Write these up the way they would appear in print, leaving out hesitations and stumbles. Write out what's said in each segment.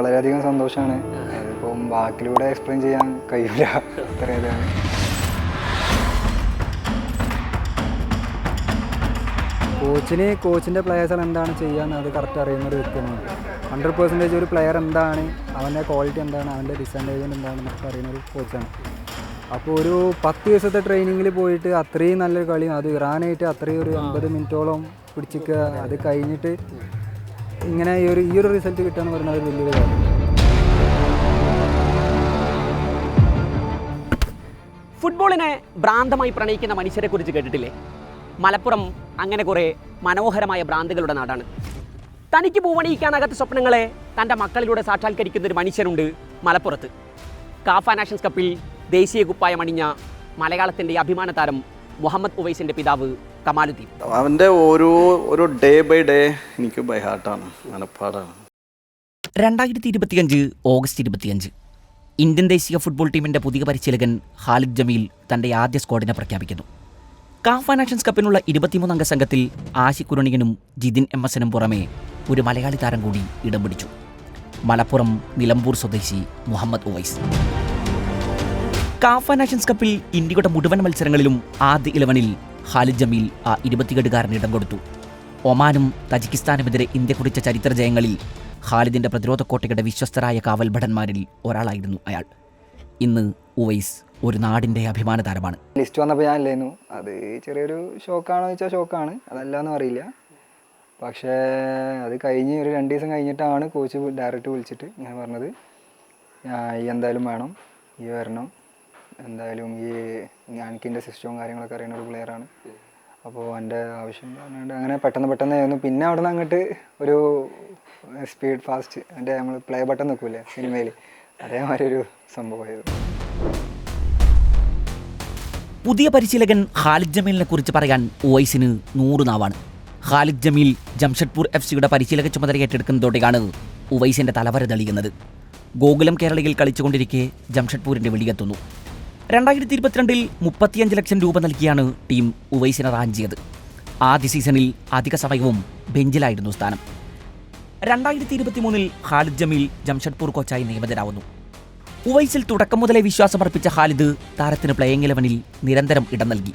വളരെയധികം സന്തോഷമാണ്. അതിപ്പം വാക്കിലൂടെ എക്സ്പ്ലെയിൻ ചെയ്യാൻ കഴിയില്ല അത്രയധികം. കോച്ചിൻ്റെ പ്ലെയേഴ്സ് എന്താണ് ചെയ്യാന്ന് അത് കറക്റ്റ് അറിയുന്ന ഒരു വ്യക്തിയാണ്. 100% ഒരു പ്ലെയർ എന്താണ്, അവൻ്റെ ക്വാളിറ്റി എന്താണ്, അവൻ്റെ ഡിസഡ്വാൻറ്റേജ് എന്താണെന്നൊക്കെ അറിയുന്ന ഒരു കോച്ചാണ്. അപ്പോൾ ഒരു 10 ദിവസത്തെ ട്രെയിനിങ്ങിൽ പോയിട്ട് അത്രയും നല്ലൊരു കളി, അത് ഇറാനായിട്ട് അത്രയും ഒരു 50 മിനിറ്റോളം പിടിച്ചിക്കുക, അത് കഴിഞ്ഞിട്ട് ഇങ്ങനെ ഈ ഒരു റിസൾട്ട് കിട്ടുക എന്ന് പറയുന്നത് ഒരു വലിയൊരു കാര്യം. ഫുട്ബോളിനെ ഭ്രാന്തമായി പ്രണയിക്കുന്ന മനുഷ്യരെക്കുറിച്ച് കേട്ടിട്ടില്ലേ? മലപ്പുറം അങ്ങനെ കുറേ മനോഹരമായ ഭ്രാന്തുകളുടെ നാടാണ്. തനിക്ക് പൂവണിയിക്കാനാകാത്ത സ്വപ്നങ്ങളെ തൻ്റെ മക്കളിലൂടെ സാക്ഷാത്കരിക്കുന്ന ഒരു മനുഷ്യനുണ്ട് മലപ്പുറത്ത്. കാഫ നാഷൻസ് കപ്പിൽ ദേശീയ കുപ്പായം അണിഞ്ഞ മലയാളത്തിൻ്റെ അഭിമാന താരം മുഹമ്മദ് ഉവൈസിൻ്റെ പിതാവ് കമാലുദ്ദീൻ. അവൻ്റെ ഓരോ ഡേ ബൈ ഡേ എനിക്ക് ബൈ ഹാർട്ടാണ്, മനപ്പാടാണ്. 2025 ഓഗസ്റ്റ് 25 ഇന്ത്യൻ ദേശീയ ഫുട്ബോൾ ടീമിൻ്റെ പുതിയ പരിശീലകൻ ഖാലിദ് ജമീൽ തൻ്റെ ആദ്യ സ്ക്വാഡിനെ പ്രഖ്യാപിക്കുന്നു. കാഫ നാഷൻസ് കപ്പിനുള്ള 23 അംഗ സംഘത്തിൽ ആഷിഖ് കുരണിയനും ജിതിൻ എംഎസിനും പുറമെ ഒരു മലയാളി താരം കൂടി ഇടം പിടിച്ചു. മലപ്പുറം നിലമ്പൂർ സ്വദേശി മുഹമ്മദ് ഉവൈസ്. കാഫ നാഷൻസ് കപ്പിൽ ഇന്ത്യയുടെ മുഴുവൻ മത്സരങ്ങളിലും ആദ്യ 11-ൽ ഖാലിദ് ജമീൽ ആ 27-കാരന് ഇടം കൊടുത്തു. ഒമാനും തജിക്കിസ്ഥാനുമെതിരെ ഇന്ത്യ കുറിച്ച ചരിത്ര ജയങ്ങളിൽ ഖാലിദിൻ്റെ പ്രതിരോധ കോട്ടയുടെ വിശ്വസ്തരായ കാവൽഭടന്മാരിൽ ഒരാളായിരുന്നു അയാൾ. ഇന്ന് ഉവൈസ് ഒരു നാടിൻ്റെ അഭിമാന താരമാണ്. ലിസ്റ്റ് വന്നപ്പോൾ ഞാൻ ഇല്ലായിരുന്നു. അത് ചെറിയൊരു ഷോക്കാണോ ചോദിച്ചാൽ ഷോക്കാണ്, അതല്ലാന്നും അറിയില്ല. പക്ഷേ അത് കഴിഞ്ഞ് ഒരു 2 ദിവസം കഴിഞ്ഞിട്ടാണ് കോച്ച് ഡയറക്റ്റ് വിളിച്ചിട്ട് ഞാൻ പറഞ്ഞത്, ഈ എന്തായാലും വേണം, ഈ വരണം, എന്തായാലും എനിക്കിൻ്റെ സിസ്റ്റവും കാര്യങ്ങളൊക്കെ അറിയുന്ന ഒരു പ്ലെയറാണ്, അപ്പോൾ എൻ്റെ ആവശ്യം പറഞ്ഞുകൊണ്ട് അങ്ങനെ പെട്ടെന്ന് ആയിരുന്നു. പിന്നെ അവിടെ നിന്ന് അങ്ങോട്ട് ഒരു സ്പീഡ് ഫാസ്റ്റ്, എൻ്റെ നമ്മൾ പ്ലേ ബട്ടൺ നിൽക്കൂലേ സിനിമയിൽ, അതേമാതിരി ഒരു സംഭവമായിരുന്നു. പുതിയ പരിശീലകൻ ഖാലിദ് ജമീലിനെ കുറിച്ച് പറയാൻ ഉവൈസിന് 100 നാവാണ്. ഖാലിദ് ജമീൽ ജംഷഡ്പൂർ FC പരിശീലക ചുമതല ഏറ്റെടുക്കുന്നതോടെയാണ് ഉവൈസിൻ്റെ തലവര തെളിയുന്നത്. ഗോകുലം കേരളയിൽ കളിച്ചുകൊണ്ടിരിക്കെ ജംഷഡ്പൂരിൻ്റെ വെളിയെത്തുന്നു. 2022-ൽ 35 ലക്ഷം രൂപ നൽകിയാണ് ടീം ഉവൈസിനെ റാഞ്ചിയത്. ആദ്യ സീസണിൽ അധിക സമയവും ബെഞ്ചിലായിരുന്നു സ്ഥാനം. 2023-ൽ ഖാലിദ് ജമീൽ ജംഷഡ്പൂർ കോച്ചായി നിയമിതനാവുന്നു. ഉവൈസിൽ തുടക്കം മുതലേ വിശ്വാസമർപ്പിച്ച ഖാലിദ് താരത്തിന് പ്ലേയിങ് 11-ൽ നിരന്തരം ഇടം നൽകി.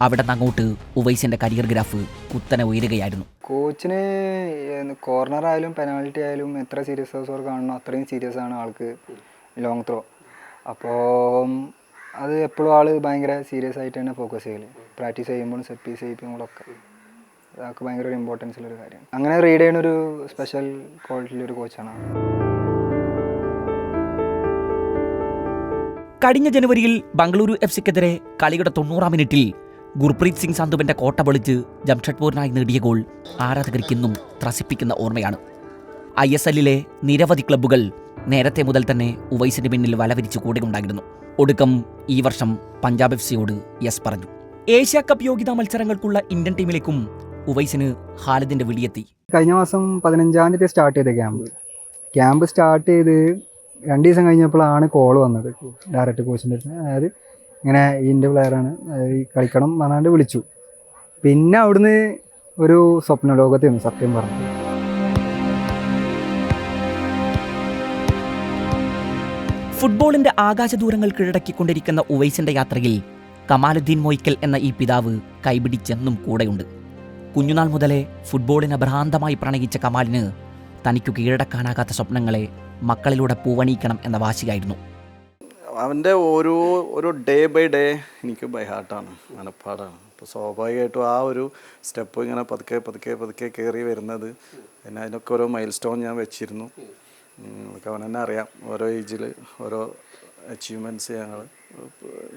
അവിടെ നിന്ന് അങ്ങോട്ട് ഉവൈസിൻ്റെ കരിയർ ഗ്രാഫ് കുത്തനെ ഉയരുകയായിരുന്നു. കോച്ചിന് കോർണർ ആയാലും പെനാൽറ്റി ആയാലും എത്ര സീരിയസ് ഓവർ കാണണോ അത്രയും സീരിയസ് ആണ് ആൾക്ക് ലോങ് ത്രോ. അപ്പോൾ അത് എപ്പോഴും ആൾ ഭയങ്കര സീരിയസ് ആയിട്ട് തന്നെ ഫോക്കസ് ചെയ്യല്. പ്രാക്ടീസ് ചെയ്യുമ്പോഴും സെറ്റ് പീസ് ചെയ്യിക്കുമ്പോഴൊക്കെ അതൊക്കെ ഭയങ്കര ഒരു ഇമ്പോർട്ടൻസ് ഉള്ളൊരു കാര്യമാണ്. അങ്ങനെ റീഡ് ചെയ്യുന്ന ഒരു സ്പെഷ്യൽ ക്വാളിറ്റിയിലൊരു കോച്ചാണ്. കഴിഞ്ഞ ജനുവരിയിൽ ബംഗളൂരു FCക്കെതിരെ കളിയുടെ 90-ാം മിനിറ്റിൽ ഗുർപ്രീത് സിംഗ് സന്ധുവിൻ്റെ കോട്ട പൊളിച്ച് ജംഷഡ്പൂരിനായി നേടിയ ഗോൾ ആരാധകർക്കിന്നും ത്രസിപ്പിക്കുന്ന ഓർമ്മയാണ്. ISL-ലെ നിരവധി ക്ലബ്ബുകൾ നേരത്തെ മുതൽ തന്നെ ഉവൈസിൻ്റെ പിന്നിൽ വലവിരിച്ച് കൂടെയുണ്ടായിരുന്നു. ഒടുക്കം ഈ വർഷം പഞ്ചാബ് FCയോട് യെസ് പറഞ്ഞു. ഏഷ്യ കപ്പ് യോഗ്യതാ മത്സരങ്ങൾക്കുള്ള ഇന്ത്യൻ ടീമിലേക്കും ഉവൈസിന് ഖാലിദിൻ്റെ വിളിയെത്തി. കഴിഞ്ഞ മാസം 15-ാം തീയതി സ്റ്റാർട്ട് ചെയ്ത ക്യാമ്പ് സ്റ്റാർട്ട് ചെയ്ത് 2 ദിവസം കഴിഞ്ഞപ്പോഴാണ് കോൾ വന്നത് ഡയറക്റ്റ് കോച്ചിൻ്റെ അടുത്ത്. അതായത് ഇങ്ങനെ ഇതിൻ്റെ പ്ലെയറാണ്, കളിക്കണം പറഞ്ഞാണ്ട് വിളിച്ചു. പിന്നെ അവിടുന്ന് ഒരു സ്വപ്ന ലോകത്തായിരുന്നു സത്യം പറഞ്ഞു. ഫുട്ബോളിൻ്റെ ആകാശദൂരങ്ങൾ കീഴടക്കിക്കൊണ്ടിരിക്കുന്ന ഉവൈസിൻ്റെ യാത്രയിൽ കമാലുദ്ദീൻ മൊയ്ക്കൽ എന്ന ഈ പിതാവ് കൈപിടിച്ചെന്നും കൂടെയുണ്ട്. കുഞ്ഞുനാൾ മുതലേ ഫുട്ബോളിനെ ഭ്രാന്തമായി പ്രണയിച്ച കമാലിന് തനിക്കു കീഴടക്കാനാകാത്ത സ്വപ്നങ്ങളെ മക്കളിലൂടെ പൂവണിയിക്കണം എന്ന വാശിയായിരുന്നു. അവൻ്റെ ഓരോ ഡേ ബൈ ഡേ എനിക്ക് ബൈ ഹാർട്ടാണ്, മനപ്പാടാണ്. അപ്പോൾ സ്വാഭാവികമായിട്ടും ആ ഒരു സ്റ്റെപ്പ് ഇങ്ങനെ പതുക്കെ കയറി വരുന്നത്, പിന്നെ അതിനൊക്കെ ഓരോ മൈൽ സ്റ്റോൺ ഞാൻ വെച്ചിരുന്നു. അതൊക്കെ അവൻ തന്നെ അറിയാം. ഓരോ ഏജിൽ ഓരോ അച്ചീവ്മെൻറ്റ്സ്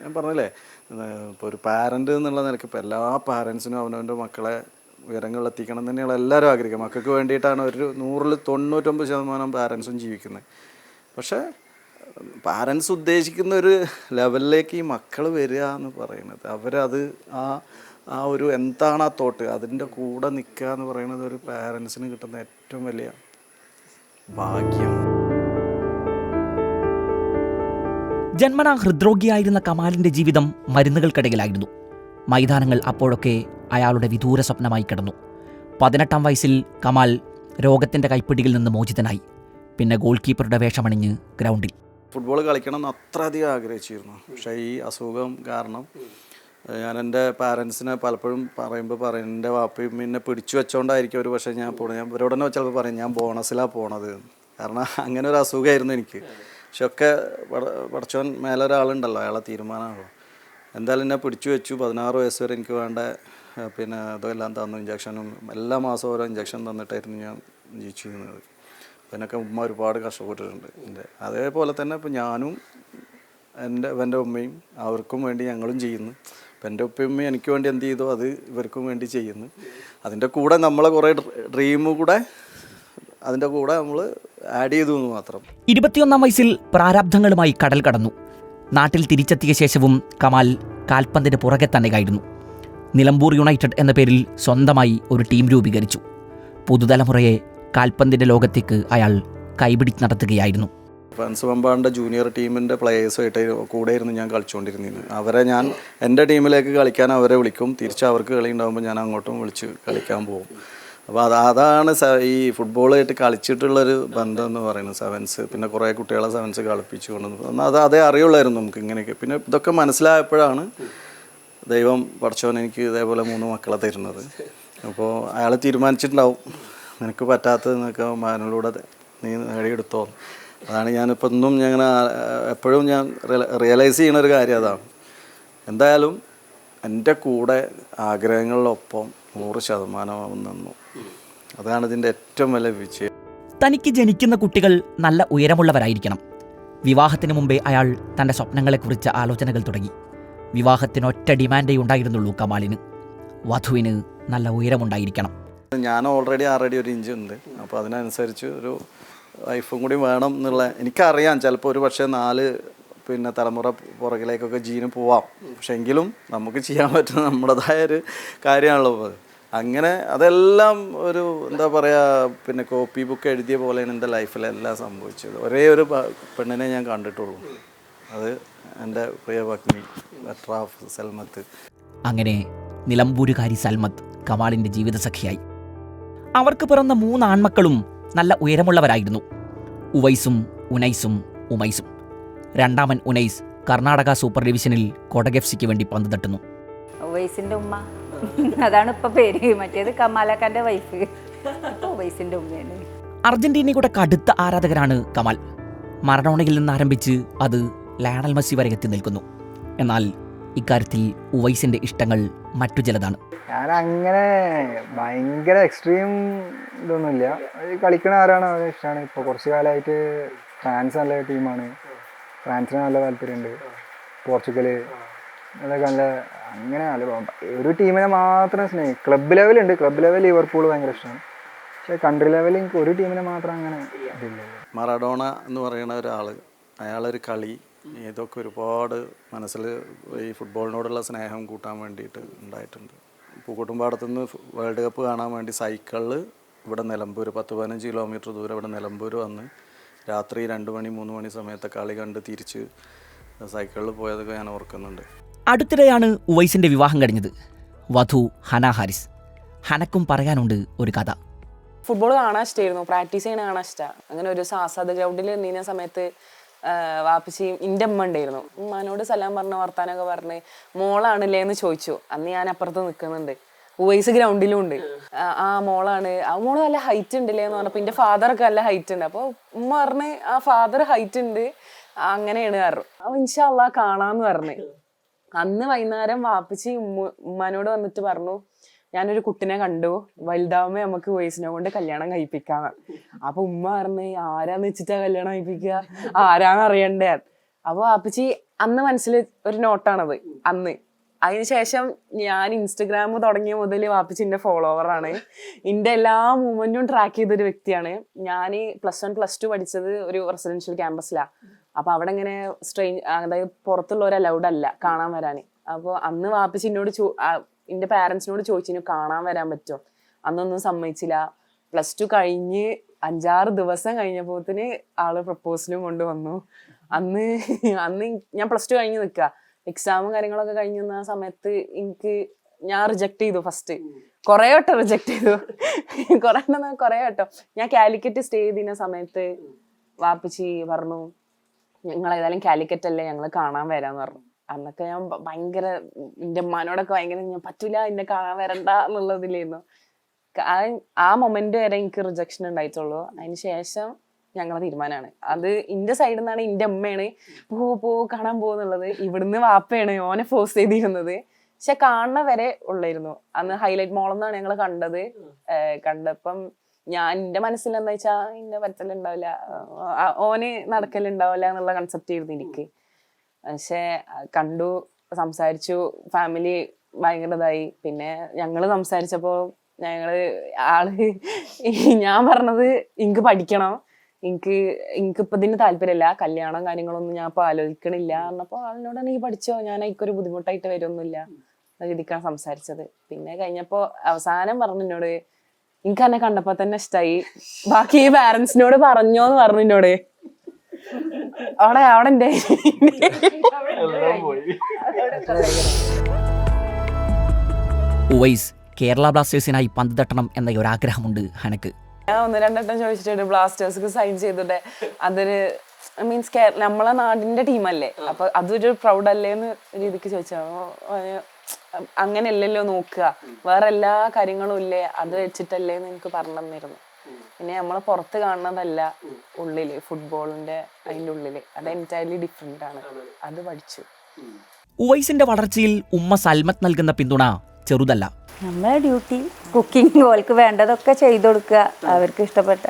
ഞാൻ പറഞ്ഞില്ലേ, ഇപ്പോൾ ഒരു പാരൻ്റ് എന്നുള്ള നിലയ്ക്ക് ഇപ്പോൾ എല്ലാ പാരൻസിനും അവനവൻ്റെ മക്കളെ ഉയരങ്ങളിലെത്തിക്കണം തന്നെയാണ് എല്ലാവരും ആഗ്രഹിക്കുക. മക്കൾക്ക് വേണ്ടിയിട്ടാണ് ഒരു 100-ൽ 99% പാരൻസും ജീവിക്കുന്നത്. പക്ഷേ പാരൻസ് ഉദ്ദേശിക്കുന്ന ഒരു ലെവലിലേക്ക് ഈ മക്കൾ വരിക എന്ന് പറയുന്നത്, അവരത് ആ ഒരു എന്താണ് ആ തോട്ട്, അതിൻ്റെ കൂടെ നിൽക്കുക എന്ന് പറയുന്നത് ഒരു പാരൻസിന് കിട്ടുന്ന ഏറ്റവും വലിയ ഭാഗ്യം. ജന്മനാ ഹൃദ്രോഗിയായിരുന്ന കമാലിൻ്റെ ജീവിതം മരുന്നുകൾക്കിടയിലായിരുന്നു. മൈതാനങ്ങൾ അപ്പോഴൊക്കെ അയാളുടെ വിദൂര സ്വപ്നമായി കിടന്നു. 18-ാം വയസ്സിൽ കമാൽ രോഗത്തിൻ്റെ കൈപ്പിടിയിൽ നിന്ന് മോചിതനായി. പിന്നെ ഗോൾ കീപ്പറുടെ വേഷമണിഞ്ഞ് ഗ്രൗണ്ടിൽ. ഫുട്ബോൾ കളിക്കണം എന്ന് അത്രയധികം ആഗ്രഹിച്ചിരുന്നു. പക്ഷേ ഈ അസുഖം കാരണം ഞാൻ എൻ്റെ പാരൻസിനെ പലപ്പോഴും പറയുമ്പോൾ എൻ്റെ വാപ്പയും എന്നെ പിടിച്ചു വെച്ചോണ്ടായിരിക്കും ഒരു പക്ഷേ ഞാൻ ഇവരോട് തന്നെ ചിലപ്പോൾ പറയും ഞാൻ ബോണസിലാണ് പോണത്. കാരണം അങ്ങനെ ഒരു അസുഖമായിരുന്നു എനിക്ക്. പക്ഷെ ഒക്കെ പഠിച്ചവൻ മേലെ ഒരാളുണ്ടല്ലോ, അയാളെ തീരുമാനമാണല്ലോ. എന്തായാലും എന്നെ പിടിച്ചു വെച്ചു. 16 വയസ്സ് വരെ എനിക്ക് വേണ്ട ഇതെല്ലാം തന്നു. ഇഞ്ചക്ഷനും എല്ലാ മാസവും ഓരോ ഇഞ്ചക്ഷൻ തന്നിട്ടായിരുന്നു ഞാൻ ജീവിച്ചിരുന്നത്. അപ്പോൾ എന്നൊക്കെ ഉമ്മ ഒരുപാട് കഷ്ടപ്പെട്ടിട്ടുണ്ട്. അതേപോലെ തന്നെ ഇപ്പോൾ ഞാനും എൻ്റെ ഉമ്മയും അവർക്കും വേണ്ടി ഞങ്ങളും ചെയ്യുന്നു. ഇപ്പം എൻ്റെ ഉപ്പയും ഉമ്മയും എനിക്ക് വേണ്ടി എന്ത് ചെയ്തോ അത് ഇവർക്കും വേണ്ടി ചെയ്യുന്നു. അതിൻ്റെ കൂടെ നമ്മളെ കുറേ ഡ്രീം കൂടെ അതിൻ്റെ കൂടെ നമ്മൾ ആഡ് ചെയ്തു എന്ന് മാത്രം. 21-ാം വയസ്സിൽ പ്രാരാബ്ധങ്ങളുമായി കടൽ കടന്നു. നാട്ടിൽ തിരിച്ചെത്തിയ ശേഷവും കമാൽ കാൽപന്തിന് പുറകെ തന്നെയായിരുന്നു. നിലമ്പൂർ യുണൈറ്റഡ് എന്ന പേരിൽ സ്വന്തമായി ഒരു ടീം രൂപീകരിച്ചു. പുതുതലമുറയെ കാൽപന്തിൻ്റെ ലോകത്തേക്ക് അയാൾ കൈപിടിച്ച് നടത്തുകയായിരുന്നു. ഫ്രാൻസ് വമ്പാടിൻ്റെ ജൂനിയർ ടീമിൻ്റെ പ്ലേയേഴ്സുമായിട്ട് കൂടെയായിരുന്നു ഞാൻ കളിച്ചുകൊണ്ടിരുന്നത്. അവരെ ഞാൻ എൻ്റെ ടീമിലേക്ക് കളിക്കാൻ അവരെ വിളിക്കും. തിരിച്ച് അവർക്ക് കളി ഉണ്ടാകുമ്പോൾ ഞാൻ അങ്ങോട്ടും വിളിച്ച് കളിക്കാൻ പോകും. അപ്പോൾ അതാണ് ഈ ഫുട്ബോളായിട്ട് കളിച്ചിട്ടുള്ളൊരു ബന്ധം എന്ന് പറയുന്നത്. സെവൻസ് പിന്നെ കുറേ കുട്ടികളെ സെവൻസ് കളിപ്പിച്ചു കൊണ്ടുവന്നു. അതേ അറിയുള്ളായിരുന്നു നമുക്ക് ഇങ്ങനെയൊക്കെ. പിന്നെ ഇതൊക്കെ മനസ്സിലായപ്പോഴാണ് ദൈവം പഠിച്ചവൻ എനിക്ക് ഇതേപോലെ 3 മക്കളെ തരുന്നത്. അപ്പോൾ അയാൾ തീരുമാനിച്ചിട്ടുണ്ടാവും നിനക്ക് പറ്റാത്തതെന്നൊക്കെ മകനിലൂടെ നീ നേടിയെടുത്തോ. അതാണ് ഞാനിപ്പോൾ ഒന്നും ഞാൻ എപ്പോഴും ഞാൻ റിയലൈസ് ചെയ്യുന്ന ഒരു കാര്യം അതാണ്. എന്തായാലും എൻ്റെ കൂടെ ആഗ്രഹങ്ങളിലൊപ്പം 100% നിന്നു. അതാണ് ഇതിൻ്റെ ഏറ്റവും വലിയ വിജയം. തനിക്ക് ജനിക്കുന്ന കുട്ടികൾ നല്ല ഉയരമുള്ളവരായിരിക്കണം. വിവാഹത്തിന് മുമ്പേ അയാൾ തൻ്റെ സ്വപ്നങ്ങളെക്കുറിച്ച് ആലോചനകൾ തുടങ്ങി. വിവാഹത്തിന് ഒറ്റ ഡിമാൻഡേ ഉണ്ടായിരുന്നുള്ളൂ കമാലിന്, വധുവിന് നല്ല ഉയരമുണ്ടായിരിക്കണം. ഞാൻ ഓൾറെഡി 6 അടി 1 ഇഞ്ച് ഉണ്ട്. അപ്പോൾ അതിനനുസരിച്ച് ഒരു വൈഫും കൂടി വേണം എന്നുള്ള എനിക്കറിയാം. ചിലപ്പോൾ ഒരു പക്ഷേ 4 തലമുറ പുറകിലേക്കൊക്കെ ജീന് പോവാം. പക്ഷെ എങ്കിലും നമുക്ക് ചെയ്യാൻ പറ്റുന്ന നമ്മുടേതായ ഒരു കാര്യമാണല്ലോ. അങ്ങനെ അതെല്ലാം ഒരു എന്താ പറയുക കോപ്പി ബുക്ക് എഴുതിയ പോലെയാണ് എൻ്റെ ലൈഫിലെല്ലാം സംഭവിച്ചത്. ഒരേ ഒരു പെണ്ണിനെ ഞാൻ കണ്ടിട്ടുള്ളൂ. അത് എൻ്റെ പ്രിയ പത്നി ബെട്രാഫ് സൽമത്ത്. അങ്ങനെ നിലമ്പൂരുകാരി സൽമത്ത് കമാലിൻ്റെ ജീവിതസഖിയായി. അവർക്ക് പിറന്ന 3 ആൺമക്കളും നല്ല ഉയരമുള്ളവരായിരുന്നു. ഉവൈസും ഉനൈസും ഉമൈസും. രണ്ടാമൻ ഉനൈസ് കർണാടക സൂപ്പർ ഡിവിഷനിൽ കൊടക് FC വേണ്ടി പന്ത് തട്ടുന്നു. ഉവൈസിൻ്റെ ഉമ്മ അതാണ് ഇപ്പം പേര്. മറ്റേത് കമാലക്കാൻ്റെ വൈഫ്, ഉവൈസിൻ്റെ ഉമ്മയാണ്. അർജന്റീനയുടെ കടുത്ത ആരാധകരാണ് കമാൽ. മറഡോണയിൽ നിന്ന് ആരംഭിച്ച് അത് ലയണൽ മെസ്സി വരെ എത്തി നിൽക്കുന്നു. എന്നാൽ ഇക്കാര്യത്തിൽ ഉവൈസിൻ്റെ ഇഷ്ടങ്ങൾ മറ്റു ചിലതാണ്. ഞാൻ അങ്ങനെ ഭയങ്കര എക്സ്ട്രീം ഇതൊന്നുമില്ല. കളിക്കണ ആരാണ് അവരെ ഇഷ്ടമാണ്. ഇപ്പോൾ കുറച്ച് കാലമായിട്ട് ഫ്രാൻസ് നല്ല ടീമാണ്. ഫ്രാൻസിന് നല്ല താല്പര്യമുണ്ട്. പോർച്ചുഗൽ അതൊക്കെ നല്ല അങ്ങനെ നല്ല ഒരു ടീമിനെ മാത്രം സ്നേഹിക്കും. ക്ലബ്ബ് ലെവലുണ്ട്. ക്ലബ്ബ് ലെവൽ ലിവർപൂൾ ഭയങ്കര ഇഷ്ടമാണ്. പക്ഷേ കൺട്രി ലെവലിൽ എനിക്ക് ഒരു ടീമിനെ മാത്രം അങ്ങനെ ഇതില്ല. മറഡോണ എന്ന് പറയുന്ന ഒരാൾ, അയാളൊരു കളി ഇതൊക്കെ ഒരുപാട് മനസ്സിൽ ഈ ഫുട്ബോളിനോടുള്ള സ്നേഹം കൂട്ടാൻ വേണ്ടിയിട്ട് ഉണ്ടായിട്ടുണ്ട്. പൂക്കോട്ടുംപാടത്തുനിന്ന് വേൾഡ് കപ്പ് കാണാൻ വേണ്ടി സൈക്കിളിൽ ഇവിടെ നിലമ്പൂർ 10-15 കിലോമീറ്റർ ദൂരം ഇവിടെ നിലമ്പൂർ വന്ന് രാത്രി 2 മണി 3 മണി സമയത്ത് കളി കണ്ട് തിരിച്ച് സൈക്കിളിൽ പോയതൊക്കെ ഞാൻ ഓർക്കുന്നുണ്ട്. അടുത്തിടെയാണ് ഉവൈസിൻ്റെ വിവാഹം കഴിഞ്ഞത്. വധു ഹന ഹാരിസ്. ഹനക്കും പറയാനുണ്ട് ഒരു കഥ. ഫുട്ബോൾ കാണാൻ ഇഷ്ടമായിരുന്നു, പ്രാക്ടീസ് ചെയ്യണ കാണാൻ ഇഷ്ടമാണ്. അങ്ങനെ ഒരു ആസാദ് ഗ്രൗണ്ടിൽ നീന സമയത്ത് വാപ്പിച്ചിയും എൻ്റെ അമ്മ ഉണ്ടായിരുന്നു. ഉമ്മാനോട് സലാം പറഞ്ഞ വർത്താനൊക്കെ പറഞ്ഞ് മോളാണല്ലേ എന്ന് ചോദിച്ചു. അന്ന് ഞാൻ അപ്പുറത്ത് നിൽക്കുന്നുണ്ട്. ഉവൈസ് ഗ്രൗണ്ടിലും ഉണ്ട്. ആ മോളാണ്, ആ മോള് നല്ല ഹൈറ്റ് ഉണ്ടല്ലേ എന്ന് പറഞ്ഞപ്പോൾ എൻ്റെ ഫാദറൊക്കെ നല്ല ഹൈറ്റ് ഉണ്ട്. അപ്പോൾ ഉമ്മ പറഞ്ഞ് ആ ഫാദർ ഹൈറ്റ് ഉണ്ട്, അങ്ങനെയാണ് പറഞ്ഞു. അപ്പോൾ ഇൻഷാ അള്ളാ കാണാന്ന് പറഞ്ഞ്. അന്ന് വൈകുന്നേരം വാപ്പിച്ചി ഉമ്മാനോട് വന്നിട്ട് പറഞ്ഞു, ഞാനൊരു കുട്ടിനെ കണ്ടു, വലുതാവുമ്പോ നമുക്ക് ഉവൈസിനെ കൊണ്ട് കല്യാണം കഴിപ്പിക്കാന്ന്. അപ്പൊ ഉമ്മ പറഞ്ഞ് ആരാന്ന് വെച്ചിട്ടാ കല്യാണം കഴിപ്പിക്കുക, ആരാന്ന് അറിയണ്ടേ. അപ്പൊ വാപ്പിച്ചി അന്ന് മനസ്സിൽ ഒരു നോട്ടാണത് അന്ന്. അതിനുശേഷം ഞാൻ ഇൻസ്റ്റഗ്രാം തുടങ്ങിയ മുതൽ വാപ്പിച്ചിന്റെ ഫോളോവറാണ്. എൻ്റെ എല്ലാ മൂവ്മെന്റും ട്രാക്ക് ചെയ്തൊരു വ്യക്തിയാണ്. ഞാൻ +1 +2 പഠിച്ചത് ഒരു റെസിഡൻഷ്യൽ ക്യാമ്പസിലാണ്. അപ്പൊ അവിടെ ഇങ്ങനെ അതായത് പുറത്തുള്ളവർ അലൗഡ് അല്ല കാണാൻ വരാന്. അപ്പോൾ അന്ന് വാപ്പിച്ചി എന്നോട് എൻ്റെ പാരൻസിനോട് ചോദിച്ചു കാണാൻ വരാൻ പറ്റുമോ. അന്നൊന്നും സമ്മതിച്ചില്ല. +2 കഴിഞ്ഞ് 5-6 ദിവസം കഴിഞ്ഞപ്പോത്തിന് ആള് പ്രപ്പോസലും കൊണ്ടുവന്നു. അന്ന് ഞാൻ +2 കഴിഞ്ഞ് നിൽക്കുക, എക്സാമും കാര്യങ്ങളൊക്കെ കഴിഞ്ഞു വന്ന സമയത്ത് ഞാൻ റിജക്ട് ചെയ്തു. ഫസ്റ്റ് കുറേ വട്ടം റിജക്ട് ചെയ്തു, കുറേ വട്ടം. ഞാൻ കാലിക്കറ്റ് സ്റ്റേ ചെയ്തിരുന്ന സമയത്ത് വാപ്പച്ചി പറഞ്ഞു ഞങ്ങൾ ഏതായാലും കാലിക്കറ്റ് അല്ലേ ഞങ്ങൾ കാണാൻ വരാന്ന് പറഞ്ഞു. അന്നൊക്കെ ഞാൻ ഭയങ്കര എൻ്റെ ഉമ്മാനോടൊക്കെ ഭയങ്കര ഞാൻ പറ്റൂല എന്നെ കാണാൻ വരണ്ട എന്നുള്ളതിലായിരുന്നു. ആ മൊമെന്റ് വരെ എനിക്ക് റിജക്ഷൻ ഉണ്ടായിട്ടുള്ളൂ. അതിന് ശേഷം ഞങ്ങളെ തീരുമാനമാണ് അത്. എൻ്റെ സൈഡിൽ നിന്നാണ് എൻ്റെ അമ്മയാണ് പോ കാണാൻ പോകുന്നുള്ളത്, ഇവിടുന്ന് വാപ്പയാണ് ഓനെ ഫോഴ്സ് ചെയ്തിരുന്നത്. പക്ഷെ കാണുന്ന വരെ ഉള്ളായിരുന്നു. അന്ന് ഹൈലൈറ്റ് മോളിൽ നിന്നാണ് ഞങ്ങൾ കണ്ടത്. കണ്ടപ്പം ഞാൻ എൻ്റെ മനസ്സിൽ എന്താ വെച്ചാൽ ഇന്നെ പറ്റലുണ്ടാവില്ല, ഓന് നടക്കലുണ്ടാവില്ല എന്നുള്ള കൺസെപ്റ്റ് ആയിരുന്നു എനിക്ക്. പക്ഷെ കണ്ടു, സംസാരിച്ചു, ഫാമിലി ഭയങ്കര ഇതായി. പിന്നെ ഞങ്ങൾ സംസാരിച്ചപ്പോൾ ഞാൻ പറഞ്ഞത് എനിക്ക് പഠിക്കണം, എനിക്കിപ്പോൾ ഇതിന് താല്പര്യമില്ല, കല്യാണം കാര്യങ്ങളൊന്നും ഞാൻ ഇപ്പോൾ ആലോചിക്കണില്ല പറഞ്ഞപ്പോൾ ആളിനോട് നീ പഠിച്ചോ, ഞാൻ എനിക്കൊരു ബുദ്ധിമുട്ടായിട്ട് വരുമൊന്നുമില്ല എന്ന രീതിക്കാണ് സംസാരിച്ചത്. പിന്നെ കഴിഞ്ഞപ്പോൾ അവസാനം പറഞ്ഞു എന്നോട് എനിക്ക് എന്നെ കണ്ടപ്പോൾ തന്നെ ഇഷ്ടമായി, ബാക്കി പാരന്റ്സിനോട് പറഞ്ഞോന്ന് പറഞ്ഞു എന്നോട്. അവിടെ എൻ്റെ ഉവൈസ് കേരള ബ്ലാസ്റ്റേഴ്സിനായി പന്ത് തട്ടണം എന്ന ഒരാഗ്രഹമുണ്ട് ഹനക്ക്. ഞാൻ 1-2 വട്ടം ചോദിച്ചിട്ടുണ്ട് ബ്ലാസ്റ്റേഴ്സ് സൈൻ ചെയ്തിട്ട്. അതൊരു മീൻസ് നമ്മളെ നാടിന്റെ ടീമല്ലേ, അപ്പൊ അതൊരു പ്രൗഡ് അല്ലേ എന്ന് രീതിക്ക് ചോദിച്ചാൽ അങ്ങനെയല്ലല്ലോ നോക്കുക, വേറെ എല്ലാ കാര്യങ്ങളും ഇല്ലേ, അത് വെച്ചിട്ടല്ലേ എന്ന് എനിക്ക് പറഞ്ഞു തന്നിരുന്നു. പിന്നെ നമ്മളെ പുറത്ത് കാണുന്നതല്ല ഉള്ളില് ഫുട്ബോളിന്റെ അതിൻ്റെ ഉള്ളില്, അത് എൻറ്റയർലി ഡിഫറെന്റ് ആണ്. അത് പഠിച്ചു. ഉവൈസിന്റെ വളർച്ചയിൽ ഉമ്മ സൽമത്ത് നൽകുന്ന പിന്തുണ ചെറുതല്ല. നമ്മളെ ഡ്യൂട്ടി കുക്കിംഗ്, ഓൾക്ക് വേണ്ടതൊക്കെ ചെയ്തു കൊടുക്കുക, അവർക്ക് ഇഷ്ടപ്പെട്ട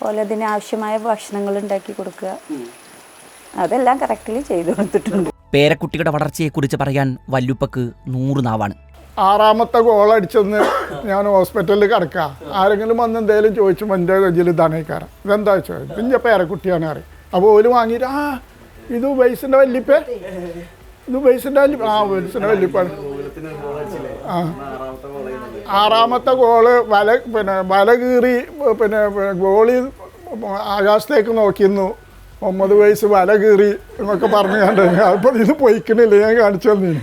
പോലെ അതിന് ആവശ്യമായ ഭക്ഷണങ്ങൾ ഉണ്ടാക്കി കൊടുക്കുക, അതെല്ലാം കറക്റ്റ്ലി ചെയ്തു കൊടുത്തിട്ടുണ്ട്. പേരക്കുട്ടിയുടെ വളർച്ചയെക്കുറിച്ച് പറയാൻ വല്ലുപ്പക്ക് 100 നാവാണ്. 6ാമത്തെ ഗോളടിച്ചെന്ന് ഞാൻ ഹോസ്പിറ്റലിൽ കിടക്കാം, ആരെങ്കിലും വന്ന് എന്തെങ്കിലും ചോദിച്ചുമ്പോൾ എൻ്റെ കയ്യിൽ ഇതാണേക്കാരം, ഇതെന്താ വെച്ചാൽ ഇതിൻ്റെ പേരക്കുട്ടിയാണ് അറിയും. അപ്പോൾ ഓല് വാങ്ങിയിട്ട് ഇത് ഉവൈസിൻ്റെ വല്ലിപ്പ, ഇത് ഉവൈസിൻ്റെ വല്ലിപ്പ, ഉവൈസിൻ്റെ വല്ലിപ്പാണ്. 6ാമത്തെ ഗോള് വല കീറി ഗോളി ആകാശത്തേക്ക് നോക്കിയിരുന്നു, 9 വയസ്സ് വല കീറി എന്നൊക്കെ പറഞ്ഞു കണ്ടു. അപ്പോൾ ഇത് പൊയ്ക്കണില്ല, ഞാൻ കാണിച്ചു തന്നീന്.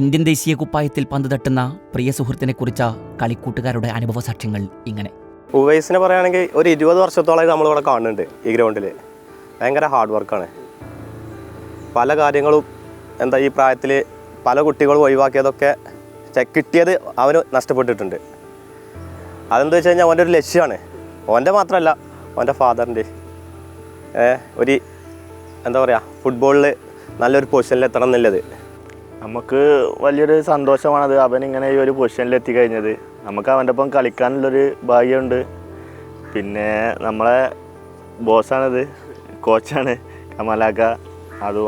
ഇന്ത്യൻ ദേശീയ കുപ്പായത്തിൽ പന്ത് തട്ടുന്ന പ്രിയ സുഹൃത്തിനെ കുറിച്ച കളിക്കൂട്ടുകാരുടെ അനുഭവ സാക്ഷ്യങ്ങൾ ഇങ്ങനെ. ഉവൈസിനെ പറയുകയാണെങ്കിൽ ഒരു 20 വർഷത്തോളമായി നമ്മളിവിടെ കാണുന്നുണ്ട് ഈ ഗ്രൗണ്ടിൽ. ഭയങ്കര ഹാർഡ് വർക്കാണ്. പല കാര്യങ്ങളും ഈ പ്രായത്തിൽ പല കുട്ടികളും ഒഴിവാക്കിയതൊക്കെ കിട്ടിയത് അവന് നഷ്ടപ്പെട്ടിട്ടുണ്ട്. അതെന്താ വെച്ച് കഴിഞ്ഞാൽ അവൻ്റെ ഒരു ലക്ഷ്യമാണ്, ഓൻ്റെ മാത്രമല്ല ഓൻ്റെ ഫാദറിൻ്റെ. ഒരു ഫുട്ബോളിൽ നല്ലൊരു പൊസിഷനിൽ എത്തണം എന്നുള്ളത് നമുക്ക് വലിയൊരു സന്തോഷമാണത്. അവനിങ്ങനെ ഈ ഒരു പൊസിഷനിൽ എത്തിക്കഴിഞ്ഞത്. നമുക്ക് അവൻ്റെ ഒപ്പം കളിക്കാനുള്ളൊരു ഭാഗ്യമുണ്ട്. പിന്നെ നമ്മളെ ബോസാണിത്, കോച്ചാണ് കമലാക്ക,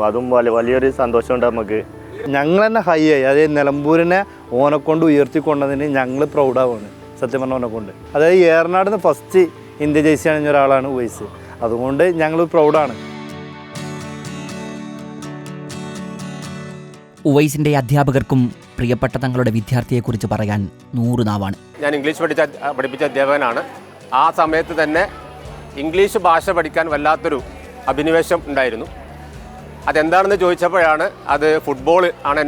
അതും വലിയൊരു സന്തോഷമുണ്ട് നമുക്ക്. ഞങ്ങൾ തന്നെ ഹൈ ആയി, അതായത് നിലമ്പൂരിനെ ഓനെക്കൊണ്ട് ഉയർത്തിക്കൊണ്ടതിന് ഞങ്ങൾ പ്രൗഡാവാണ് സത്യം പറഞ്ഞ ഓനെക്കൊണ്ട്. അതായത് ഏറനാട് നിന്ന് ഫസ്റ്റ് ഇന്ത്യ ജേഴ്സി അണിഞ്ഞ ഒരാളാണ് ഉവൈസ്, അതുകൊണ്ട് ഞങ്ങൾ പ്രൗഡാണ്. ഉവൈസിന്റെ അധ്യാപകർക്കും പ്രിയപ്പെട്ട തങ്ങളുടെ വിദ്യാർത്ഥിയെക്കുറിച്ച് പറയാൻ 100 നാവാണ്. ഞാൻ ഇംഗ്ലീഷ് പഠിപ്പിച്ച അധ്യാപകനാണ്. ആ സമയത്ത് തന്നെ ഇംഗ്ലീഷ് ഭാഷ പഠിക്കാൻ വല്ലാത്തൊരു അഭിനിവേശം ഉണ്ടായിരുന്നു. അതെന്താണെന്ന് ചോദിച്ചപ്പോഴാണ് അത് ഫുട്ബോൾ ആണ്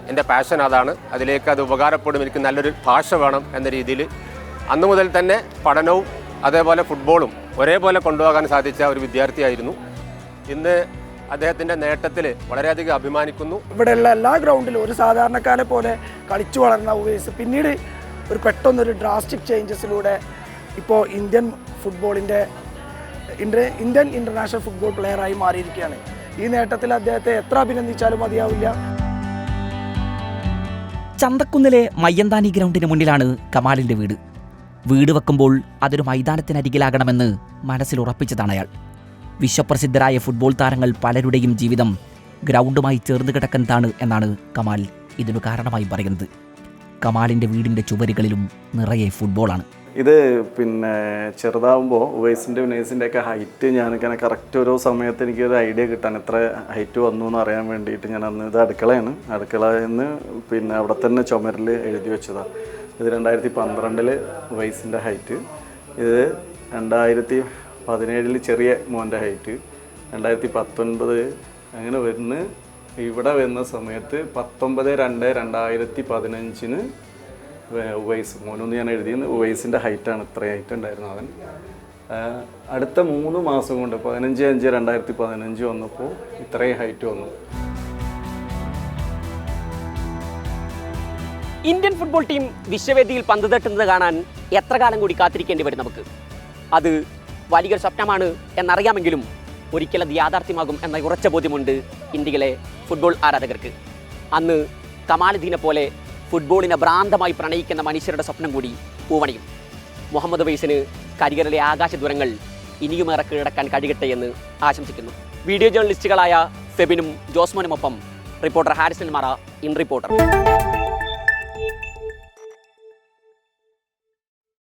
എൻ്റെ പാഷൻ, അതാണ്, അതിലേക്ക് അത് ഉപകാരപ്പെടും, എനിക്ക് നല്ലൊരു ഭാഷ വേണം എന്ന രീതിയിൽ അന്നു മുതൽ തന്നെ പഠനവും അതേപോലെ ഫുട്ബോളും ഒരേപോലെ കൊണ്ടുപോകാൻ സാധിച്ച ഒരു വിദ്യാർത്ഥിയായിരുന്നു. ഇന്ന് അദ്ദേഹത്തിൻ്റെ നേട്ടത്തിൽ വളരെയധികം അഭിമാനിക്കുന്നു. ഇവിടെയുള്ള എല്ലാ ഗ്രൗണ്ടിലും ഒരു സാധാരണക്കാരെ പോലെ കളിച്ചു വളർന്ന ഉവൈസ് പിന്നീട് പെട്ടെന്നൊരു ഡ്രാസ്റ്റിക് ചേഞ്ചസിലൂടെ ഇപ്പോൾ ഇന്ത്യൻ ഇൻ്റർനാഷണൽ ഫുട്ബോൾ പ്ലെയറായി മാറിയിരിക്കുകയാണ്. ഈ നേട്ടത്തിൽ അദ്ദേഹത്തെ എത്ര അഭിനന്ദിച്ചാലും മതിയാവില്ല. ചന്തക്കുന്നിലെ മയ്യന്താനി ഗ്രൗണ്ടിന് മുന്നിലാണ് കമാലിന്റെ വീട്. വീട് വെക്കുമ്പോൾ അതൊരു മൈതാനത്തിനരികിലാകണമെന്ന് മനസ്സിൽ ഉറപ്പിച്ചതാണ് അയാൾ. വിശ്വപ്രസിദ്ധരായ ഫുട്ബോൾ താരങ്ങൾ പലരുടെയും ജീവിതം ഗ്രൗണ്ടുമായി ചേർന്ന് കിടക്കുന്നതാണ് എന്നാണ് കമാൽ ഇതിനു കാരണമായി പറയുന്നത്. കമാലിൻ്റെ വീടിൻ്റെ ചുവരുകളിലും നിറയെ ഫുട്ബോളാണ്. ഇത് ചെറുതാവുമ്പോൾ ഉവൈസിൻ്റെ ഉനൈസിൻ്റെ ഒക്കെ ഹൈറ്റ് ഞാനിങ്ങനെ കറക്റ്റ് ഓരോ സമയത്ത് എനിക്കൊരു ഐഡിയ കിട്ടാൻ എത്ര ഹൈറ്റ് വന്നു എന്ന് അറിയാൻ വേണ്ടിയിട്ട് ഞാൻ അന്ന് ഇത് അടുക്കളയിൽ നിന്ന് അവിടെ തന്നെ ചുമരിൽ എഴുതി വെച്ചതാണ്. ഇത് 2012 ഉവൈസിൻ്റെ ഹൈറ്റ്, ഇത് 2017 ചെറിയ മോൻ്റെ ഹൈറ്റ്, 2019 അങ്ങനെ ഇവിടെ വരുന്ന സമയത്ത് 19/2/2015 ഉവൈസ് മോനൊന്ന് ഞാൻ എഴുതിയെന്ന് ഉവൈസിൻ്റെ ഹൈറ്റാണ്, ഇത്ര ഹൈറ്റ് ഉണ്ടായിരുന്നു അവൻ. അടുത്ത 3 മാസം കൊണ്ട് 15/5/2015 വന്നപ്പോൾ ഇത്രയും ഹൈറ്റ് വന്നു. ഇന്ത്യൻ ഫുട്ബോൾ ടീം വിശ്വവേദിയിൽ പന്ത് തട്ടുന്നത് കാണാൻ എത്ര കാലം കൂടി കാത്തിരിക്കേണ്ടി വരും നമുക്ക്? അത് വലിയൊരു സ്വപ്നമാണ് എന്നറിയാമെങ്കിലും ഒരിക്കലും അത് യാഥാർത്ഥ്യമാകും എന്ന ഉറച്ച ബോധ്യമുണ്ട് ഇന്ത്യയിലെ ഫുട്ബോൾ ആരാധകർക്ക്. അന്ന് കമാലുദ്ദീനെ പോലെ ഫുട്ബോളിനെ ഭ്രാന്തമായി പ്രണയിക്കുന്ന മനുഷ്യരുടെ സ്വപ്നം കൂടി പൂവണിയും. മുഹമ്മദ് ഉവൈസിന് കരിയറിലെ ആകാശദൂരങ്ങൾ ഇനിയുമേറെ കീഴടക്കാൻ കഴിയട്ടെ എന്ന് ആശംസിക്കുന്നു. വീഡിയോ ജേർണലിസ്റ്റുകളായ ഫെബിനും ജോസ്മോനുമൊപ്പം റിപ്പോർട്ടർ ഹാരിസൺ മാറ, ഇൻ റിപ്പോർട്ടർ.